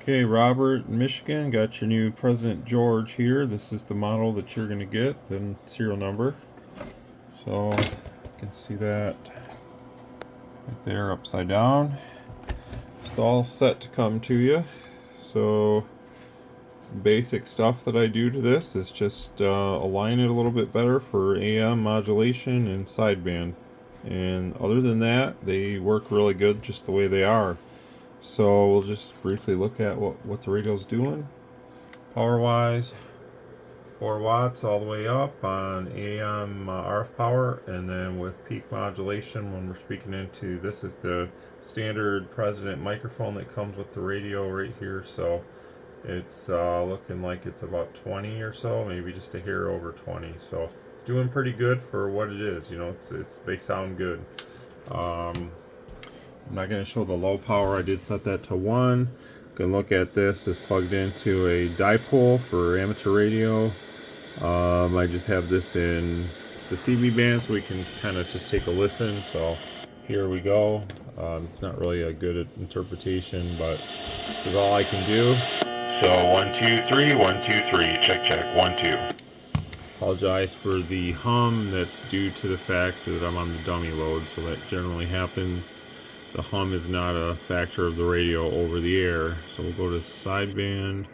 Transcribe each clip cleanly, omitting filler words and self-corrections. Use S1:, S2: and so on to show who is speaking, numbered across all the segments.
S1: Okay, Robert in Michigan, got your new President George here. This is the model that you're going to get, the serial number. So you can see that right there upside down. It's all set to come to you. So basic stuff that I do to this is just align it a little bit better for AM modulation and sideband. And other than that, they work really good just the way they are. So we'll just briefly look at what the radio's doing. Power wise, 4 watts all the way up on AM RF power, and then with peak modulation when we're speaking into, this is the standard President microphone that comes with the radio right here. So it's looking like it's about 20 or so, maybe just a hair over 20. So it's doing pretty good for what it is. You know, they sound good. I'm not going to show the low power. I did set that to 1. You can look at this. It's plugged into a dipole for amateur radio. I just have this in the CB band so we can kind of just take a listen. So here we go. It's not really a good interpretation, but this is all I can do. So 1 2 3 1 2 3, check check 1 2. Apologize for the hum. That's due to the fact that I'm on the dummy load, so that generally happens. The hum is not a factor of the radio over the air. So we'll go to sideband.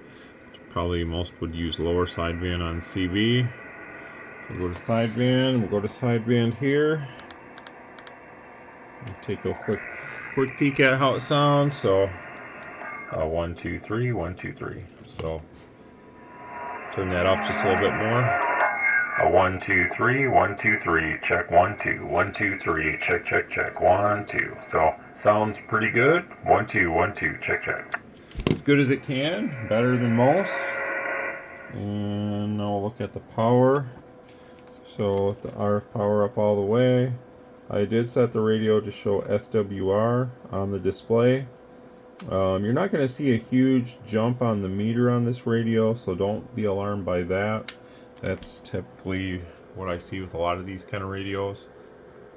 S1: Probably most would use lower sideband on CB. So we'll go to sideband. We'll go to sideband here. We'll take a quick peek at how it sounds. So 1 2 3 1 2 3. So turn that up just a little bit more. 1 2 3 1 2 3, check 1 2 1 2 3, check check check 1 2. So sounds pretty good. 1 2 1 2, check check. As good as it can, better than most. And now we'll look at the power. So with the RF power up all the way, I did set the radio to show SWR on the display. You're not going to see a huge jump on the meter on this radio, so don't be alarmed by that. That's typically what I see with a lot of these kind of radios.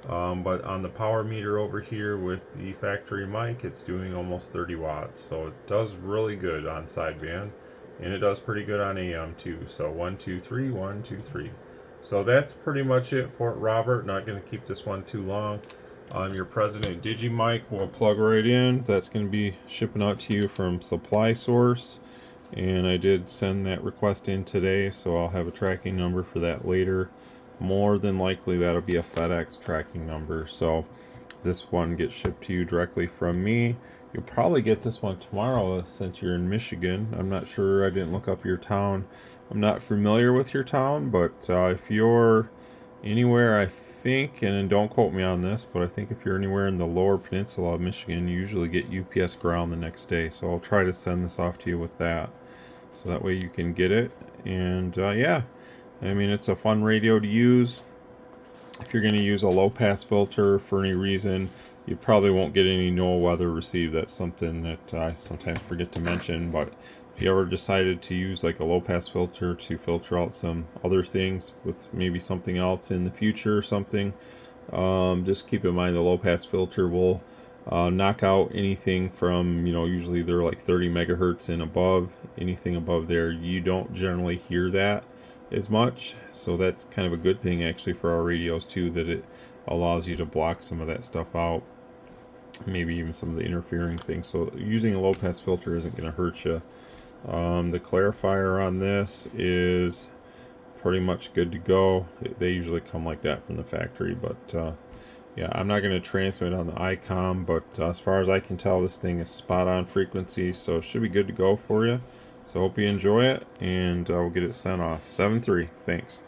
S1: But on the power meter over here with the factory mic, it's doing almost 30 watts. So it does really good on sideband, and it does pretty good on AM too. So 1 2 3 1 2 3. So that's pretty much it for it, Robert. Not going to keep this one too long. Your President Digimic will plug right in. That's going to be shipping out to you from Supply Source. And I did send that request in today, so I'll have a tracking number for that later. More than likely that'll be a FedEx tracking number, so this one gets shipped to you directly from me. You'll probably get this one tomorrow since you're in Michigan. I'm not sure, I didn't look up your town. I'm not familiar with your town, but if you're anywhere, I think, and don't quote me on this, but I think if you're anywhere in the lower peninsula of Michigan, you usually get UPS ground the next day. So I'll try to send this off to you with that, so that way you can get it. And yeah, I mean, it's a fun radio to use. If you're going to use a low pass filter for any reason, you probably won't get any no weather received. That's something that I sometimes forget to mention. But if you ever decided to use like a low pass filter to filter out some other things with maybe something else in the future or something, just keep in mind the low pass filter will knock out anything from, you know, usually they're like 30 megahertz and above. Anything above there, you don't generally hear that as much. So that's kind of a good thing actually for our radios too, that it allows you to block some of that stuff out, maybe even some of the interfering things. So using a low pass filter isn't going to hurt you. The clarifier on this is pretty much good to go. They usually come like that from the factory, but yeah, I'm not going to transmit on the ICOM, but as far as I can tell, this thing is spot on frequency, so it should be good to go for you. So hope you enjoy it, and we'll get it sent off. 7-3. Thanks.